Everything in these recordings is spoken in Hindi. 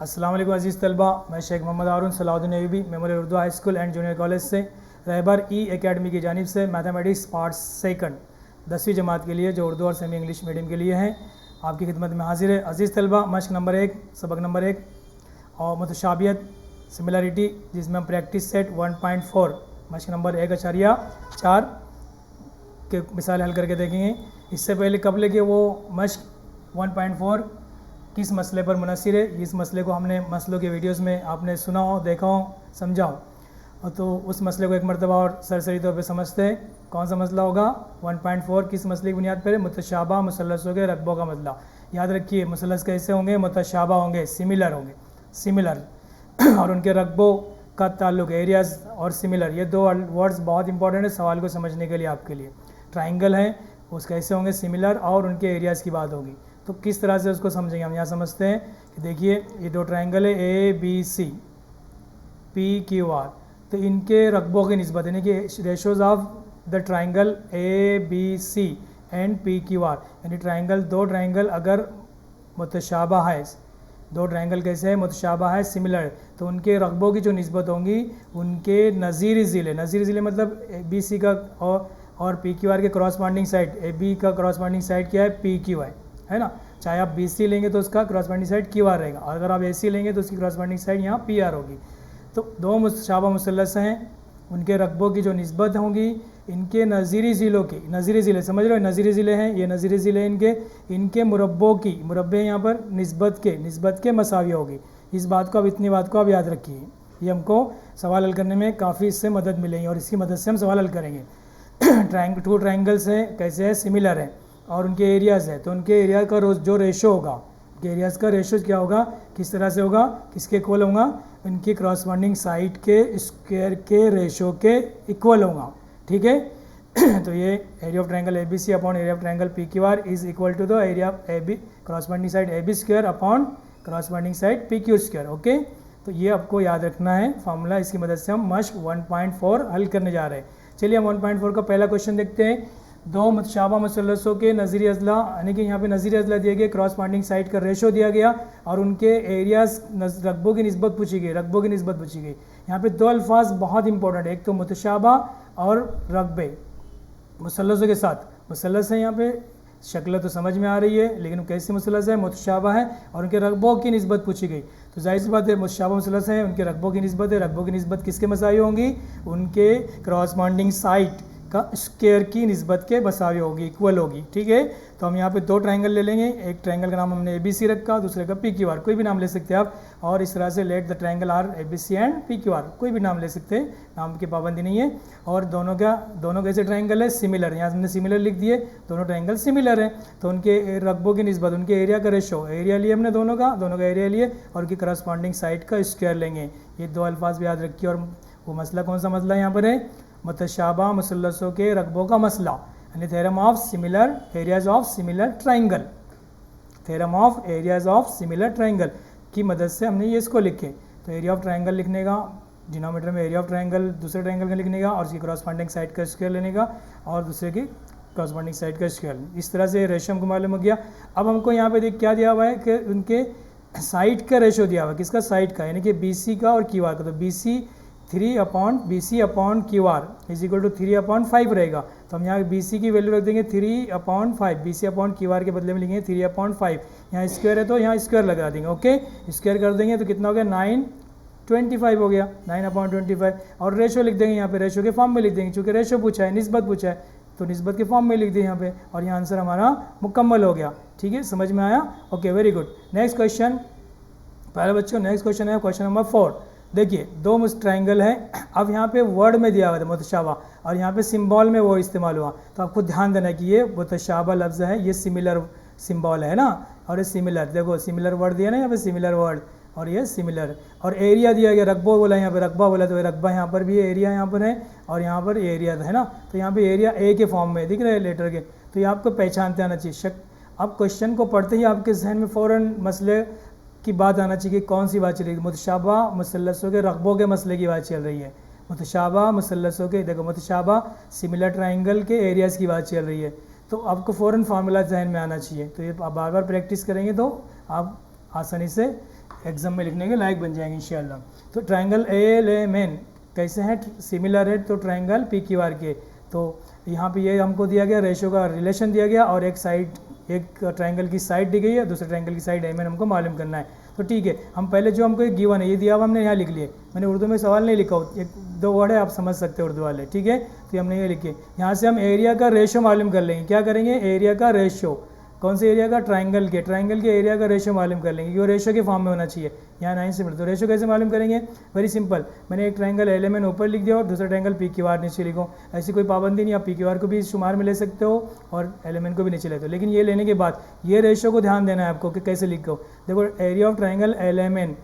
अस्सलाम वालेकुम अज़ीज़ तलबा, मैं Sheikh Mohammed Haroon Salahuddin Ayyubi memorial Urdu high school and junior college से रहबर एकेडमी की जानिब से मैथमेटिक्स पार्ट सेकंड 10वीं जमात के लिए जो उर्दू और सेमी इंग्लिश मीडियम के लिए हैं आपकी खिदमत में हाजिर है। अज़ीज़ तलबा, मश्क नंबर 1 सबक नंबर 1 और मुतशाबियत सिमिलरिटी जिसमें हम प्रैक्टिस सेट 1.4 मश्क नंबर 1.4 के मिसाल हल करके देखेंगे। इससे पहले कबल के वो मश्क 1.4 किस मसले पर मुनसिर है, इस मसले को हमने मसलों के वीडियोस में आपने सुना हो, देखा हो, समझा हो, और तो उस मसले को एक मरतबा और सरसरी तौर पे समझते हैं। कौन सा मसला होगा? 1.4 किस मसले की बुनियाद पर है? मुतशाबा मुसल्लसों के रकबों का मसला। याद रखिए, मुसल्लस कैसे होंगे? मुतशाबा होंगे, सिमिलर होंगे, सिमिलर और उनके रकबों का ताल्लुक एरियाज़ और सिमिलर, ये दो वर्ड्स बहुत इंपॉर्टेंट है सवाल को समझने के लिए आपके लिए। ट्राइंगल है, उस कैसे होंगे? सिमिलर, और उनके एरियाज़ की बात होगी। तो किस तरह से उसको समझेंगे? हम यहाँ समझते हैं कि देखिए ये दो ट्राइंगल है A B C P Q R, तो इनके रकबों की निस्बत यानी कि ratios of the triangle A B C and P Q R, यानी ट्राइंगल दो ट्राइंगल अगर मुतशाबा है, दो ट्राइंगल कैसे है? मुतशाबा है, सिमिलर, तो उनके रकबों की जो निस्बत होंगी उनके नज़ीरी ज़िले, नज़ीरी ज़िले मतलब ए बी सी का और पी क्यू आर के क्रॉसपॉन्डिंग साइड, ए बी का क्रॉसपॉन्डिंग साइड क्या है? पी क्यू है ना। चाहे आप बी सी लेंगे तो उसका क्रॉसपॉन्डिंग साइड क्यू आर रहेगा, और अगर आप ए सी लेंगे तो उसकी क्रॉसपॉन्डिंग साइड यहाँ पी आर होगी। तो दो मुतशाबा मुसल्लस हैं, उनके रकबों की जो निस्बत होंगी इनके नज़ीरी ज़िलों की, नज़ीरी ज़िले समझ लो, नज़ीरी ज़िले हैं ये, नज़ीरी ज़िले इनके मुरब्बों की, मुरब्बे यहाँ पर निस्बत के मसावी होगी। इस बात को अब इतनी बात को आप याद रखिए, ये हमको सवाल हल करने में काफ़ी इससे मदद मिलेगी और इसकी मदद से हम सवाल हल करेंगे। टू ट्राइंगल्स हैं, कैसे है? सिमिलर है, और उनके एरियाज़ है, तो उनके एरिया का जो रेशो होगा, उनके एरियाज़ का रेशो क्या होगा? किस तरह से होगा? किसके इक्वल होगा? उनकी क्रॉसपॉन्डिंग साइड के स्क्वायर के रेशो के इक्वल होगा, ठीक है। तो ये area of triangle A B C upon area of triangle P Q R is equal to the area of A B corresponding side A B square upon corresponding side P Q square. Okay, तो ये आपको याद रखना है फार्मूला, इसकी मदद से हम मश्क 1.4 हल करने जा रहे हैं। चलिए हम 1.4 का पहला क्वेश्चन देखते हैं। दो मुतशाबा मुसल्लसों के नज़ीरी अज़ला, यानी कि यहाँ पे नज़ीरी अज़ला दिए गए, क्रॉसपॉन्डिंग साइड का रेशो दिया गया और उनके एरियाज़ रकबों की निस्बत पूछी गई, रकबों की निस्बत पूछी गई। यहाँ पे दो अल्फाज बहुत इंपॉर्टेंट है, एक तो मुतशाबा और रकबे मुसल्लसों के साथ। मुसल्लस है, यहाँ पे शक्ल तो समझ में आ रही है, लेकिन कैसे मुसल्लस है? मुतशाबा है और उनके रकबों की निस्बत पूछी गई, तो जाहिर सी बात है मुतशाबा मुसल्लस है, उनके रकबों की निस्बत है, रकबों की निस्बत किसके मसावी होंगी? उनके क्रॉसपॉन्डिंग साइड का स्क्वायर की निस्बत के बसावी होगी, इक्वल होगी, ठीक है। तो हम यहाँ पे दो ट्राइंगल ले लेंगे, एक ट्राइंगल का नाम हमने ए बी सी रखा, दूसरे का पी क्यू आर, कोई भी नाम ले सकते हैं आप, और इस तरह से let the triangle are A B C and P Q R, कोई भी नाम ले सकते हैं, नाम की पाबंदी नहीं है। और दोनों कैसे ट्राइंगल है? सिमिलर, यहाँ हमने सिमिलर लिख दिए, दोनों ट्राइंगल सिमिलर है, तो उनके रकबों की निस्बत, उनके एरिया का रेशो, एरिया लिए हमने दोनों का एरिया लिए और उनकी करस्पॉन्डिंग साइड का स्क्वायर लेंगे। ये दो अल्फाज भी याद रखिए। और वो मसला कौन सा मसला यहाँ पर है? मुतशाबा मुसल्लसों के रकबों का मसला, यानी theorem of similar areas of similar triangle, theorem of areas of similar triangle की मदद से हमने ये इसको लिखे। तो एरिया ऑफ ट्राइंगल लिखने का, डिनोमिनेटर में एरिया ऑफ ट्राइंगल दूसरे ट्राइंगल का लिखने का और उसकी क्रॉसपॉन्डिंग साइड का स्क्वायर लेने का और दूसरे की क्रॉसपॉन्डिंग साइड का स्क्वायर, इस तरह से रेशो हमको मालूम हो गया। अब हमको यहाँ पे देख क्या दिया हुआ है कि उनके साइड का रेशो दिया हुआ है, किसका? साइड का, यानी कि बी सी का और क्यू आर का। तो B C 3 upon B C upon Q R is equal to 3/5 रहेगा, तो हम यहाँ बी सी की वैल्यू रख देंगे 3/5, B C upon Q R के बदले में लिखेंगे 3/5, यहाँ स्क्वायर है तो यहाँ स्क्वायर लगा देंगे। ओके, स्क्वायर कर देंगे तो कितना हो गया? 9/25 हो गया, 9/25, और रेशो लिख देंगे यहाँ पे, रेशो के फॉर्म में लिख देंगे, चूँकि रेशो पूछा है, निस्बत पूछा है, तो निस्बत के फॉर्म में लिख दें यहाँ पे, और यहाँ आंसर हमारा मुकम्मल हो गया। ठीक है, समझ में आया? Okay, very good. Next question, पहले बच्चों नेक्स्ट क्वेश्चन है क्वेश्चन नंबर 4। देखिए दो ट्राइंगल है, अब यहाँ पे वर्ड में दिया हुआ था मुतशाबा और यहाँ पे सिंबल में वो इस्तेमाल हुआ, तो आपको ध्यान देना कि ये मुतशाबा लफ्ज़ है, ये सिमिलर सिंबल है ना, और ये सिमिलर, देखो सिमिलर वर्ड दिया ना यहाँ पे, सिमिलर वर्ड, और ये सिमिलर, और एरिया दिया गया, रकबा बोला यहाँ पे, रकबा बोला तो रकबा यहाँ पर भी है, एरिया यहाँ पर है, और यहाँ पर एरिया है ना, तो यहाँ पे एरिया ए के फॉर्म में दिख रहे हैं लेटर के, तो ये आपको पहचानते आना चाहिए। शक अब क्वेश्चन को पढ़ते ही आपके जहन में फ़ौरन मसले की बात आना चाहिए कि कौन सी बात चल रही है? मुतशाबा मुसल्लसों के रकबों के मसले की बात चल रही है। मुतशाबा मुसल्लसों के, देखो मुतशाबा सिमिलर ट्राइंगल के एरियाज़ की बात चल रही है, तो आपको फ़ौरन फार्मूला जहन में आना चाहिए। तो ये आप बार बार प्रैक्टिस करेंगे तो आप आसानी से एग्जाम में लिखने के लायक बन जाएंगे इंशाल्लाह। तो ट्रायंगल ALMN कैसे हैं, सिमिलर है तो ट्रायंगल PQR के। तो यहाँ पे ये हमको दिया गया, रेशो का रिलेशन दिया गया और एक साइड, एक ट्रायंगल की साइड दी गई है, दूसरे ट्रायंगल की साइड MN हमको मालूम करना है। तो ठीक है, हम पहले जो हमको एक गिवन है ये दिया हुआ हमने यहाँ लिख लिए, मैंने उर्दू में सवाल नहीं लिखा, एक दो वर्ड है आप समझ सकते हैं उर्दू वाले, ठीक है। तो हमने ये लिखे, यहाँ से हम एरिया का रेशो मालूम कर लेंगे। क्या करेंगे, एरिया का रेशो, कौन से एरिया का, ट्रायंगल के एरिया का रेशो मालूम कर लेंगे, वो रेशो के फॉर्म में होना चाहिए। यहाँ 9 से मिलता, तो रेशो कैसे मालूम करेंगे, वेरी सिंपल, मैंने एक ट्रायंगल LMN ऊपर लिख दिया और दूसरा ट्रायंगल PQR नीचे लिखो। ऐसी कोई पाबंदी नहीं, आप PQR को भी शुमार में ले सकते हो और LMN को भी नीचे लेते हो, लेकिन ये लेने के बाद ये रेशो को ध्यान देना है आपको कि कैसे लिखो। देखो area of triangle LMN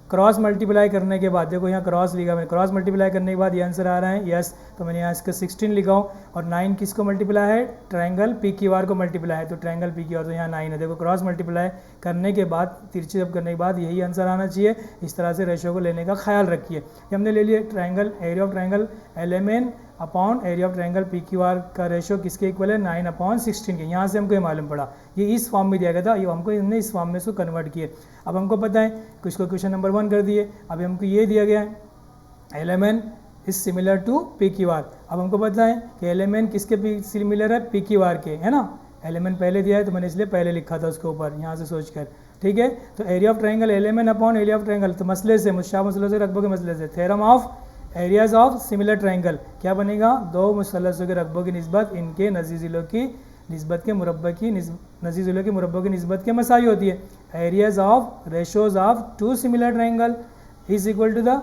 cross multiply करने के बाद, देखो यहाँ क्रॉस लिखा मैंने, क्रॉस मल्टीप्लाई करने के बाद ये आंसर आ रहा है यस, तो मैंने यहाँ इसका 16 लिखा हूँ और 9 किसको मल्टीप्लाई है, ट्रायंगल PQR को मल्टीप्लाई है, तो ट्रायंगल PQR तो यहाँ 9 है। देखो क्रॉस मल्टीप्लाई करने के बाद, तिरछी जब करने के बाद यही आंसर आना चाहिए। इस तरह से रेशो को लेने का ख्याल रखिए। ये हमने ले लिया triangle, area of triangle LMN upon area of triangle PQR का रेशो किसके इक्वल है, 9/16 के। यहाँ से हमको ये मालूम पड़ा, ये इस फॉर्म में दिया गया था, ये हमको हमने इस फॉर्म में इसको कन्वर्ट किए। अब हमको पता है कुछ को क्वेश्चन नंबर 1 कर दिए। अभी हमको ये दिया गया है LMN is similar to PQR। अब हमको पता है कि LMN किसके सिमिलर है, PQR के, है ना। LMN पहले दिया है तो मैंने इसलिए पहले लिखा था उसके ऊपर, यहाँ से सोच कर, ठीक है। तो area of triangle LMN upon area of triangle, तो मसले से, मुश्ताह मसलों से, रकबों के मसले से, theorem of areas of similar triangle क्या बनेगा, दो मुसल्लसों के रकबों की निस्बत इनके नज़ीज़िलों की निस्बत के मुरब्बे की नज़ीज़िलों के मुरब्बों की निस्बत के मसाई होती है। Areas of ratios of two similar triangle is equal to the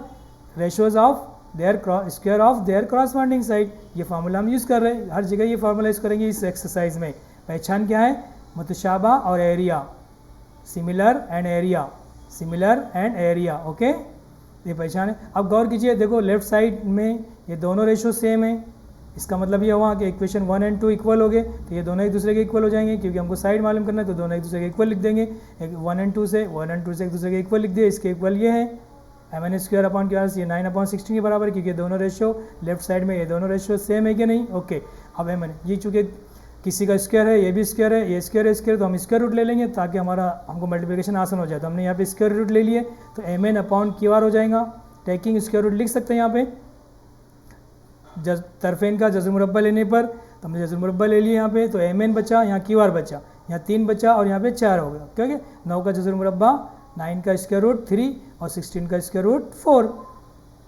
ratios of their square of their corresponding side. ये फार्मूला हम यूज़ कर रहे हैं, हर जगह ये फार्मूला यूज़ करेंगे इस एक्सरसाइज में। पहचान क्या है, मुतशाबा और area, similar and area, similar and area, okay, ये पहचान है। अब गौर कीजिए, देखो लेफ्ट साइड में ये दोनों रेशो सेम है, इसका मतलब ये हुआ कि इक्वेशन 1 और 2 इक्वल हो गए, तो ये दोनों एक दूसरे के इक्वल हो जाएंगे, क्योंकि हमको साइड मालूम करना है, तो दोनों एक दूसरे के इक्वल लिख देंगे। 1 और 2 से एक दूसरे के इक्वल लिख दिए, इसके इक्वल ये है MN स्क्वायर अपॉन क्या, ये 9/16 के बराबर, क्योंकि दोनों रेशो लेफ्ट साइड में ये दोनों रेशो सेम है कि नहीं, ओके। अब MN ये चूँकि किसी का स्क्वायर है, ये भी स्क्वायर है, ये स्क्वायर है, स्क्वायर, तो हम स्क्वायर रूट ले लेंगे ताकि हमको मल्टीप्लिकेशन आसान हो जाए। तो हमने यहाँ पे स्क्वायर रूट ले लिए, तो MN अपॉन QR हो जाएगा, टेकिंग स्क्वायर रूट लिख सकते हैं यहाँ पे। तरफेन का जज़र मुरब्बा लेने पर, तो हमने जज़र मुरब्बा ले लिया यहाँ पे, तो MN बचा, यहाँ QR बचा, यहाँ 3 बचा और यहाँ पे 4 हो गया, क्या है 9 का जज़र मुरब्बा, 9 का स्क्वायर रूट 3 और 16 का स्क्वायर रूट 4,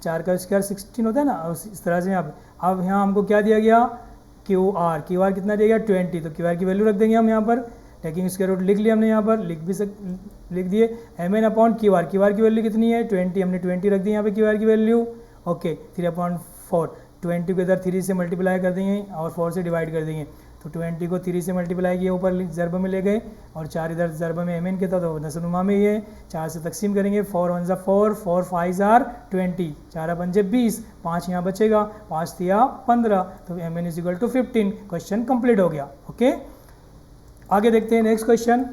4 का स्क्वायर 16 होता है ना, इस तरह से यहाँ पे। अब यहाँ हमको क्या दिया गया, QR कितना दिया गया 20, तो QR की वैल्यू रख देंगे हम यहाँ पर, टेकिंग स्क्वायर रूट लिख लिया हमने यहाँ पर, लिख दिए MN अपॉन QR की वैल्यू कितनी है 20, हमने 20 रख दी यहाँ पे QR की वैल्यू, ओके। 3/4, 20 को इधर 3 से मल्टीप्लाई कर देंगे और 4 से डिवाइड कर देंगे, तो 20 को 3 से मल्टीप्लाई किया, ऊपर ज़रब में ले गए और 4 इधर ज़रब में MN के था, तो नसनुमा में ये 4 से तकसीम करेंगे, 4 1 4, 4 5 20, 4 5 20, 5 यहाँ बचेगा, 5 3 15, तो MN is equal to 15। Question complete हो गया, ओके। आगे देखते हैं नेक्स्ट क्वेश्चन।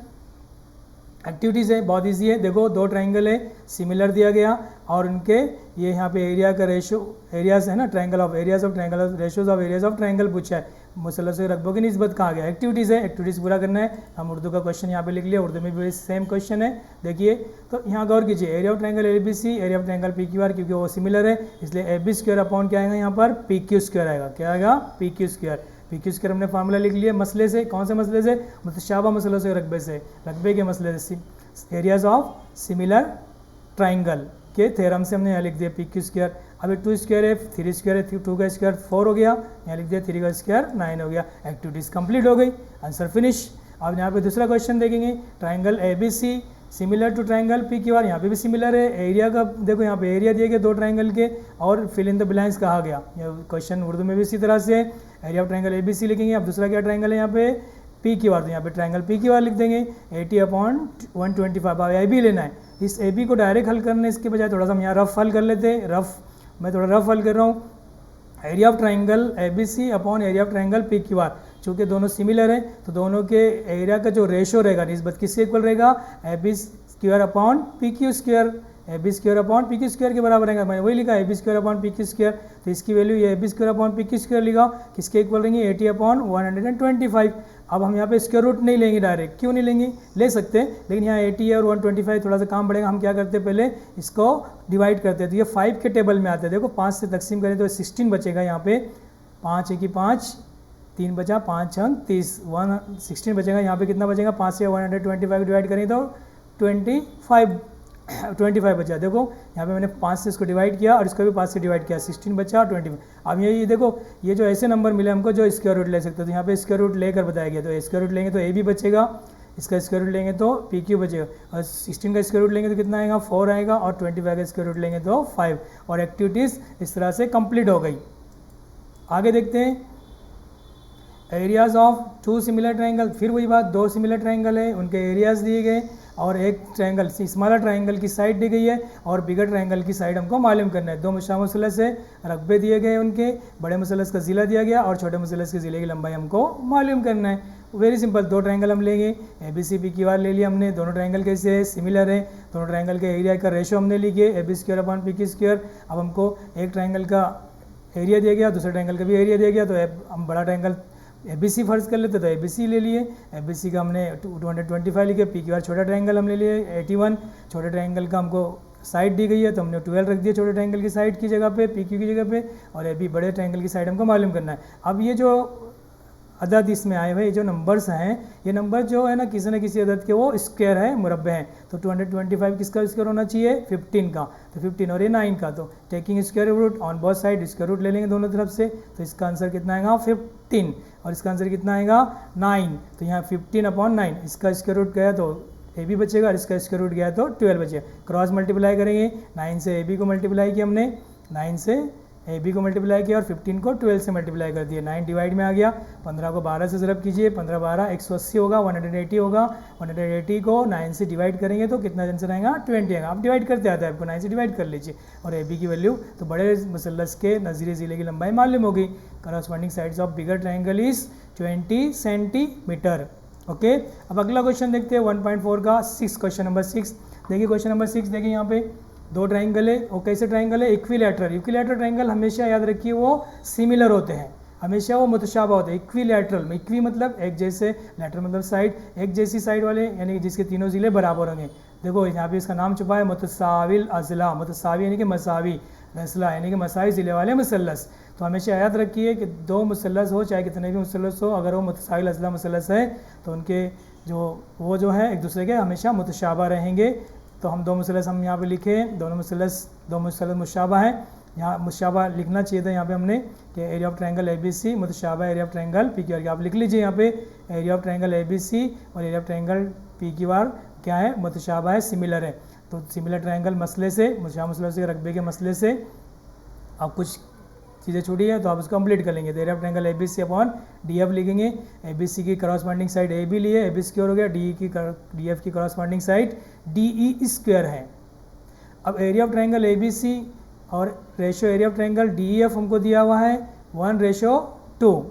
एक्टिविटीज़ है, बहुत इजी है। देखो दो ट्रायंगल है, सिमिलर दिया गया और उनके ये यहाँ पे एरिया का रेशो, एरियाज है ना, triangle of areas of triangle, ratios of areas of triangle पूछा है, मुसल्लस के रकबों की निस्बत कहा गया। एक्टिविटीज़ है, एक्टिविटीज़ पूरा करना है। हम उर्दू का क्वेश्चन यहाँ पे लिख लिया, उर्दू में भी सेम क्वेश्चन है। देखिए तो यहाँ गौर कीजिए, area of triangle ABC, area of triangle PQR, क्योंकि वो सिमिलर है इसलिए AB स्क्वायर अपॉन क्या आएगा यहाँ पर, PQ स्क्वायर आएगा। क्या आएगा, PQ स्क्वायर। PQ स्क्वायर हमने फार्मूला लिख लिया मसले से, कौन से मसले से, मुतशाबा मसलों से, रकबे से, रकबे के मसले से, एरियाज ऑफ सिमिलर ट्रायंगल के थ्योरम से हमने यहाँ लिख दिया PQ स्क्वायर। अभी 2 स्क्वायर है, 3 स्क्वायर है, 2 का स्क्वायर 4 हो गया, यहाँ लिख दिया 3 का स्क्वायर 9 हो गया। एक्टिविटीज़ कंप्लीट हो गई, आंसर फिनिश। अब यहाँ पे दूसरा क्वेश्चन देखेंगे, triangle ABC similar to triangle PQR, यहाँ पे भी सिमिलर है। एरिया का देखो, यहाँ पे एरिया दिए गए दो ट्रायंगल के और फिल इन द ब्लैंक्स कहा गया। यह क्वेश्चन उर्दू में भी इसी तरह से है। एरिया ऑफ ट्रायंगल ABC लिखेंगे। अब दूसरा क्या ट्रायंगल है यहाँ पे, PQR, तो यहाँ पे ट्रायंगल PQR लिख देंगे। 80/125, अब AB लेना है। इस AB को डायरेक्ट हल करने इसके बजाय थोड़ा सा हम यहाँ रफ हल कर लेते हैं। मैं थोड़ा रफ हल कर रहा हूँ। Area of triangle ABC upon area of triangle PQR, चूँकि दोनों सिमिलर हैं तो दोनों के एरिया का जो रेशो रहेगा, निस्बत किसके इक्वल रहेगा, AB square upon PQ square. AB square upon PQ square के बराबर रहेगा। मैंने वही लिखा AB square upon PQ square, तो इसकी वैल्यू ये AB square upon PQ square लिखा, किसके इक्वल रहेंगे, 80/125। अब हम यहाँ पे स्क्वायर रूट नहीं लेंगे डायरेक्ट, क्यों नहीं लेंगे, ले सकते हैं, लेकिन यहाँ 80 और 125 थोड़ा सा काम पड़ेगा। हम क्या करते हैं, पहले इसको डिवाइड करते हैं, तो ये 5 के टेबल में आता है। देखो 5 से तकसीम करें तो 16 बचेगा यहाँ पे, 5 1 5, 3 बचा, 5 अंक 30, 16 बचेगा। यहाँ पे कितना बचेगा, 5 से 125 डिवाइड करें तो 25 बचा। देखो यहाँ पे मैंने 5 से इसको डिवाइड किया और इसको भी 5 से डिवाइड किया, 16 बचा और 25। अब ये देखो ये जो ऐसे नंबर मिले हमको जो स्क्वायर रूट ले सकते हो, तो यहाँ पे स्क्वायर रूट लेकर बताया गया, तो स्क्वायर रूट लेंगे तो ए बी बचेगा, इसका स्क्वायर रूट लेंगे तो पी क्यू बचेगा, और 16 का स्क्वायर रूट लेंगे तो कितना आएगा 4 आएगा, और 25 का स्क्वायर रूट लेंगे तो 5। और एक्टिविटीज़ इस तरह से कंप्लीट हो गई। आगे देखते हैं, एरियाज ऑफ 2 सिमिलर ट्राइंगल, फिर वही बात, 2 सिमिलर ट्राइंगल है, उनके एरियाज दिए गए और एक ट्राइंगल स्मॉलर ट्राइंगल की साइड दी गई है और बिगर ट्राइंगल की साइड हमको मालूम करना है। 2 मुश्ताह मुसलस है, रकबे दिए गए उनके, बड़े मुसलस का ज़िला दिया गया और छोटे मुसलस के ज़िले की लंबाई हमको मालूम करना है। वेरी सिंपल, 2 ट्राइंगल हम लेंगे, A B C P Q R ले लिया हमने, दोनों ट्राइंगल कैसे है, सिमिलर है, दोनों ट्राइंगल के एरिया का रेशो हमने लिखे A B square upon P Q square. अब हमको एक ट्राइंगल का एरिया दिया गया, दूसरे ट्राइंगल का भी एरिया दिया गया, तो हम बड़ा ट्राइंगल ए बी सी फर्ज कर लेते, तो ए बी सी ले लिए, ए बी सी का हमने 225 लिखे, पी क्यू आर छोटा ट्राइंगल हम ले लिए 81, छोटे ट्राइंगल का हमको साइड दी गई है तो हमने 12 रख दिया छोटे ट्राइंगल की साइड की जगह पे, पी क्यू की जगह पे, और ए बी बड़े ट्राइंगल की साइड हमको मालूम करना है। अब ये जो अदद इसमें आए हुए जो नंबर्स हैं, ये नंबर जो है ना किसी अदद के वो स्क्वायर है, मुरब्बे हैं, तो 225 किसका स्क्वायर होना चाहिए, 15 का, तो 15 और ये 9 का, तो taking square root on both side square root ले लेंगे दोनों तरफ से, तो इसका आंसर कितना आएगा 15 और इसका आंसर कितना आएगा 9। तो यहाँ 15/9 इसका स्क्वायर रूट गया तो ए बी बचेगा और इसका स्क्वायर रूट गया तो 12 बचेगा। क्रॉस मल्टीप्लाई करेंगे, 9 से ए बी को मल्टीप्लाई किया हमने, 9 से ए बी को मल्टीप्लाई किया और 15 को 12 से मल्टीप्लाई कर दिया, 9 डिवाइड में आ गया, 15 को 12 से ज़रब कीजिए, 15 12 180 होगा, 180 होगा, 180 को 9 से डिवाइड करेंगे तो कितना आंसर आएगा 20 आएगा। आप डिवाइड करते आता है आपको, 9 से डिवाइड कर लीजिए और ए बी की वैल्यू, तो बड़े मुसल्लस के नज़ीरे ज़िले की लंबाई मालूम होगी। Corresponding sides of bigger triangle is 20 centimetre. Okay, अब अगला क्वेश्चन देखते हैं 1.4 का 6, क्वेश्चन नंबर 6। देखिए क्वेश्चन नंबर 6, देखिए यहाँ पे 2 ट्राइंगल है, और कैसे ट्राइंगल है, इक्विलैटरल। इक्विलैटरल ट्राइंगल हमेशा याद रखिए वो सिमिलर होते हैं, हमेशा वो मुतशाबा होते हैं। इक्विलैटरल में इक्वी मतलब एक जैसे, लैटरल मतलब साइड, एक जैसी साइड वाले, यानी कि जिसके तीनों ज़िले बराबर होंगे। देखो यहाँ पे इसका नाम छुपा है मुतसाविल अज़ला, मुतसावी यानी कि मसावी, अज़ला यानी कि मसावी ज़िले वाले मुसल्लस। तो हमेशा याद रखिए कि 2 मुसल्लस हो, चाहे कितने भी मुसल्लस हो, अगर वो मुतसाविल अज़ला मुसल्लस है तो उनके जो है एक दूसरे के हमेशा मुतशाबा रहेंगे। तो हम 2 मुसल्लस हम यहाँ पे लिखे, दोनों मुसल्लस 2 मुसल्लस मुशाबा है, यहाँ मुशाबा लिखना चाहिए था यहाँ पे हमने कि area of triangle A B C मुतशाबा area of triangle P Q R. आप लिख लीजिए यहाँ पे area of triangle A B C और area of triangle P Q R क्या है, मुतशाबा है, सिमिलर है। तो सिमिलर ट्रायंगल मसले से, मुशाबा मसले से, रकबे के मसले से अब कुछ चीज़ें छूटी है तो आप उसको कंप्लीट कर लेंगे। तो area of triangle A B C upon D F लिखेंगे, ए बी सी की करस्पॉन्डिंग साइड ए बी लिए, ए बी स्क्वायर हो गया, डी एफ की corresponding side D E square है। अब area of triangle A B C और ratio area of triangle D F हमको दिया हुआ है 1:2,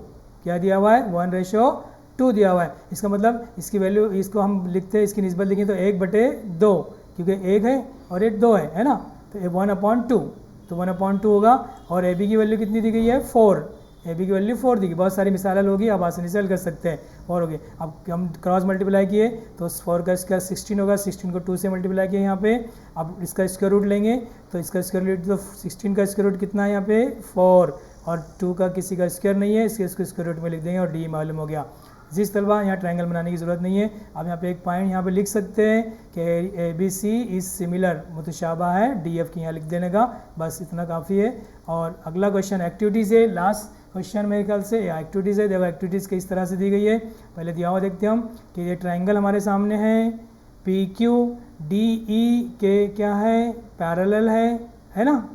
क्या दिया हुआ है 1:2 दिया हुआ है। इसका मतलब इसकी वैल्यू, इसको हम लिखते हैं, इसकी निस्बत लिखें तो 1/2, क्योंकि 1 है और एक 2 है ना, तो 1/2, तो 1/2 होगा। और ए बी की वैल्यू कितनी दी गई है 4, ए बी की वैल्यू 4 दी गई। बहुत सारी मिसाल होगी, आप आसानी से हल कर सकते हैं। और हो गए, अब हम क्रॉस मल्टीप्लाई किए तो 4 का स्क्वायर 16 होगा, 16 को 2 से मल्टीप्लाई किया यहाँ पे। अब इसका स्क्वायर रूट लेंगे तो इसका स्क्वायर रूट, तो 16 का स्क्वायर रूट कितना है यहाँ पे 4, और 2 का किसी का स्क्वायर नहीं है, इसके स्क्वायर रूट में लिख देंगे और डी मालूम हो गया। जिस तलबा यहाँ ट्रायंगल बनाने की ज़रूरत नहीं है, अब यहाँ पे एक पॉइंट यहाँ पे लिख सकते हैं कि A B C is similar, मुतशाबा है, डी एफ की यहाँ लिख देने का, बस इतना काफ़ी है। और अगला क्वेश्चन एक्टिविटीज़ है, लास्ट क्वेश्चन मेरे ख्याल से एक्टिविटीज़ है। देखो एक्टिविटीज़ किस तरह से दी गई है, पहले दिया हुआ देखते हैं हम कि ये ट्रायंगल हमारे सामने है, पी क्यू डी ई के क्या है पैरेलल है ना,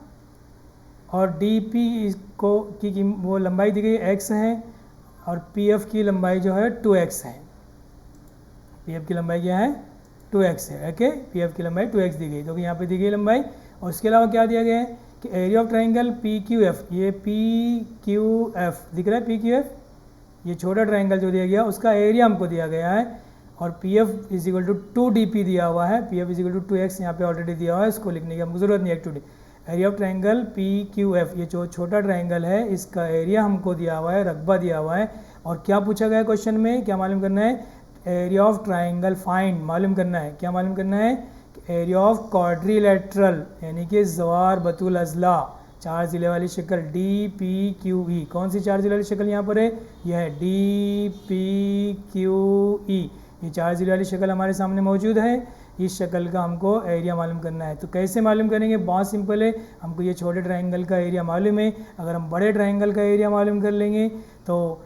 और डी पी को की वो लंबाई दी गई x है और पी एफ की लंबाई जो है 2x है। पी एफ की लंबाई क्या है 2x है, ओके, पी एफ की लंबाई 2x दी गई, तो यहाँ पे दी गई लंबाई। और उसके अलावा क्या दिया गया है कि area of triangle P Q F, ये पी क्यू एफ दिख रहा है, पी क्यू एफ ये छोटा ट्रायंगल जो दिया गया उसका एरिया हमको दिया गया है, और P F is equal to 2dp दिया हुआ है, P F is equal to 2x यहाँ पे ऑलरेडी दिया हुआ है, इसको लिखने की हमको ज़रूरत नहीं है। Activity area of triangle P Q F, ये जो छोटा ट्रायंगल है इसका एरिया हमको दिया हुआ है, रकबा दिया हुआ है, और क्या पूछा गया क्वेश्चन में, क्या मालूम करना है, एरिया ऑफ ट्राइंगल फाइंड मालूम करना है। क्या मालूम करना है, एरिया ऑफ क्वाड्रिलेटरल यानी कि ज़वार बतुल अज़ला, 4 ज़िले वाली शक्ल DPQE। कौन सी 4 ज़िले वाली शक्ल यहाँ पर है, यह है DPQE। ये 4 ज़िले वाली शक्ल हमारे सामने मौजूद है। इस शक्ल का हमको एरिया मालूम करना है। तो कैसे मालूम करेंगे, बहुत सिंपल है। हमको ये छोटे ट्राइंगल का एरिया मालूम है, अगर हम बड़े ट्राइंगल का एरिया मालूम कर लेंगे तो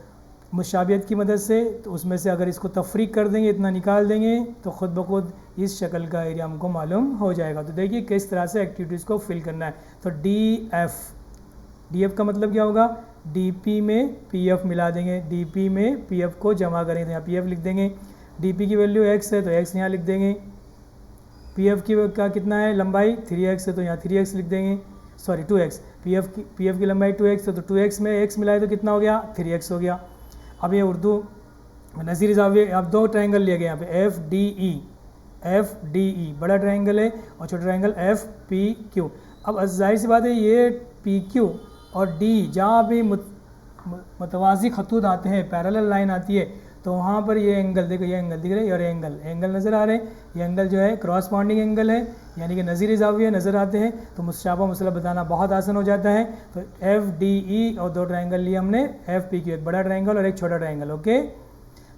मुशाबियत की मदद से, तो उसमें से अगर इसको तफरीक कर देंगे, इतना निकाल देंगे, तो ख़ुद ब खुद इस शक्ल का एरिया हमको मालूम हो जाएगा। तो देखिए किस तरह से एक्टिविटीज़ को फिल करना है। तो DF का मतलब क्या होगा, DP में PF मिला देंगे, DP में PF को जमा करेंगे तो यहाँ PF लिख देंगे। DP की वैल्यू x है तो x यहाँ लिख देंगे। PF का कितना है लंबाई, 3x है तो यहाँ 3x लिख देंगे, सॉरी 2x। PF की लंबाई 2x है तो 2x में x मिलाए तो कितना हो गया, 3x हो गया। अब ये उर्दू नज़ीर ज़ाविये, अब 2 ट्रायंगल लिए गए यहाँ पे FDE बड़ा ट्रायंगल है और छोटा ट्रायंगल FPQ। अब जाहिर सी बात है ये PQ और D जहाँ भी मुतवाज़ी खतूत आते हैं, पैरेलल लाइन आती है, तो वहाँ पर ये एंगल देखो, ये एंगल दिख रहे हैं और ये एंगल नज़र आ रहे हैं। ये एंगल जो है क्रॉसपॉन्डिंग एंगल है, यानी कि नज़ीर ज़ाविये नज़र आते हैं, तो मुशाबा मसला बताना बहुत आसान हो जाता है। तो FDE और 2 ट्रायंगल लिए हमने FPQ, एक बड़ा ट्रायंगल और एक छोटा ट्रायंगल। ओके,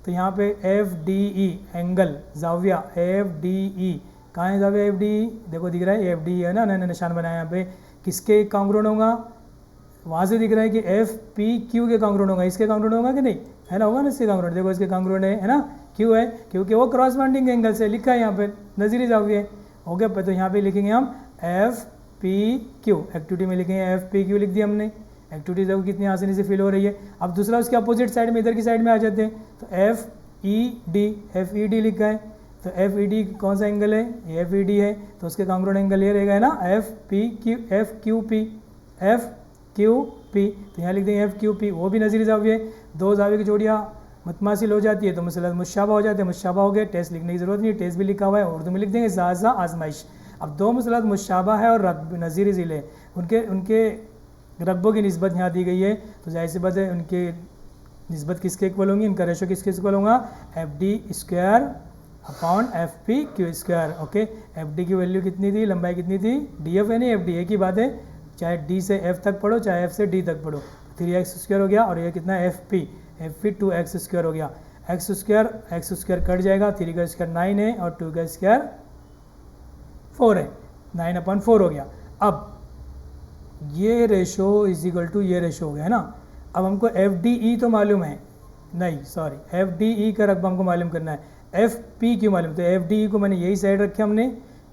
तो यहाँ पे FDE एंगल ज़ाविया FDE, कहाँ है ज़ाविया FDE, देखो दिख रहा है FDE है ना, मैंने निशान बनाया यहाँ पे। किसके कांग्रुएंट होगा, वहाँ से दिख रहा है कि FPQ के कांग्रुएंट होगा, इसके कांग्रुएंट होगा कि नहीं, है ना, होगा ना इसके कांग्रुएंट। देखो इसके कांग्रुएंट है ना, Q है, क्योंकि वो क्रॉसपॉन्डिंग एंगल से लिखा है यहाँ पे नज़ीर ज़ाविये। हो गया, तो यहाँ पे लिखेंगे हम FPQ, एक्टिविटी में लिखेंगे FPQ लिख दिया हमने। एक्टिविटी देखो कितनी आसानी से फिल हो रही है। अब दूसरा उसके अपोजिट साइड में, इधर की साइड में आ जाते हैं, तो FED लिखा है। तो FED कौन सा एंगल है, ये FED है, तो उसके कांग्रुएंट एंगल ये रहेगा ना FQP। तो यहाँ लिख देंगे FQP, वो भी नज़ीर ज़ाविये। 2 ज़ाविये की जोड़ियाँ मतमासिल हो जाती है तो मसला मुशाबा हो जाते हैं, मुशाबा हो गए, टेस्ट लिखने की ज़रूरत नहीं, टेस्ट भी लिखा हुआ है, उर्दू में लिख देंगे ज़ाज़ा आजमाइश। अब 2 मसला मुशाबा है और नज़ीर ज़िले, उनके रकबों की निस्बत यहाँ दी गई है, तो जाहिर सी बात है उनके निस्बत किसके इक्वल होंगी, इनका रेशो किसके इक्वल होगा, FD² upon FPQ²। Okay, FD की वैल्यू कितनी थी, लंबाई कितनी थी, DF है नहीं FD, एक ही बात है, चाहे D से F तक पढ़ो चाहे F से D तक पढ़ो। 3x² हो गया और ये कितना है FP 2x² हो गया। x² कट जाएगा, 3 का स्क्वायर 9 है और 2 का स्क्वायर 4 है, 9/4 हो गया। अब ये रेशो इज इक्वल टू ये रेशो हो गया है ना। अब हमको FDE तो मालूम है, नहीं सॉरी FDE का रकबा हमको मालूम करना है, FPQ मालूम। तो FDE को मैंने यही साइड रखे हमने,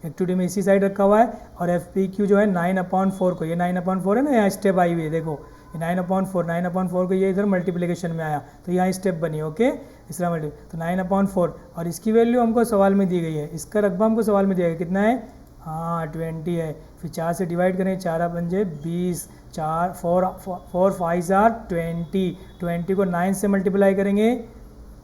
एक्टिविटी में इसी साइड रखा हुआ है, और FPQ जो है 9/4 को, ये 9/4 है ना, यहाँ स्टेप आई हुई है देखो, 9/4 को ये इधर मल्टीप्लिकेशन में आया तो यहाँ स्टेप बनी। ओके, इस तरह तो 9/4 और इसकी वैल्यू हमको सवाल में दी गई है, इसका रकबा हमको सवाल में दिया गया कितना है, हाँ 20 है। फिर 4 से डिवाइड करें, 4 पंजे 20, 4 5 20 को 9 से मल्टीप्लाई करेंगे,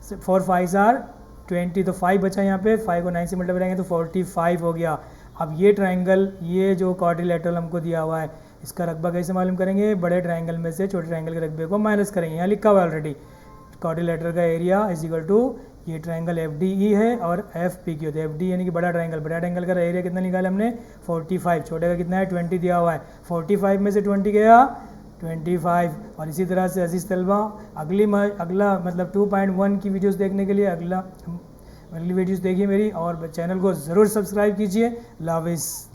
4 5 20, तो 5 बचा यहाँ पे, 5 को 9 से मल्टीप्लाई करेंगे तो 45 हो गया। अब ये ट्रायंगल, ये जो क्वाड्रिलेटरल हमको दिया हुआ है, इसका रकबा कैसे मालूम करेंगे, बड़े ट्रायंगल में से छोटे ट्रायंगल के रकबे को माइनस करेंगे। यहाँ लिखा हुआ है ऑलरेडी, क्वाड्रिलेटरल का एरिया इज इक्वल टू ये ट्रायंगल FDE है और FPQ। तो FD यानी कि बड़ा ट्रायंगल का एरिया कितना निकाला हमने 45, छोटे का कितना है 20 दिया हुआ है, 45 में से 20 गया 25। और इसी तरह से अजीज़ तलबा अगला मतलब 2.1 की वीडियोस देखने के लिए अगली वीडियोस देखिए मेरी, और चैनल को ज़रूर सब्सक्राइब कीजिए। अल्लाह हाफ़िज़।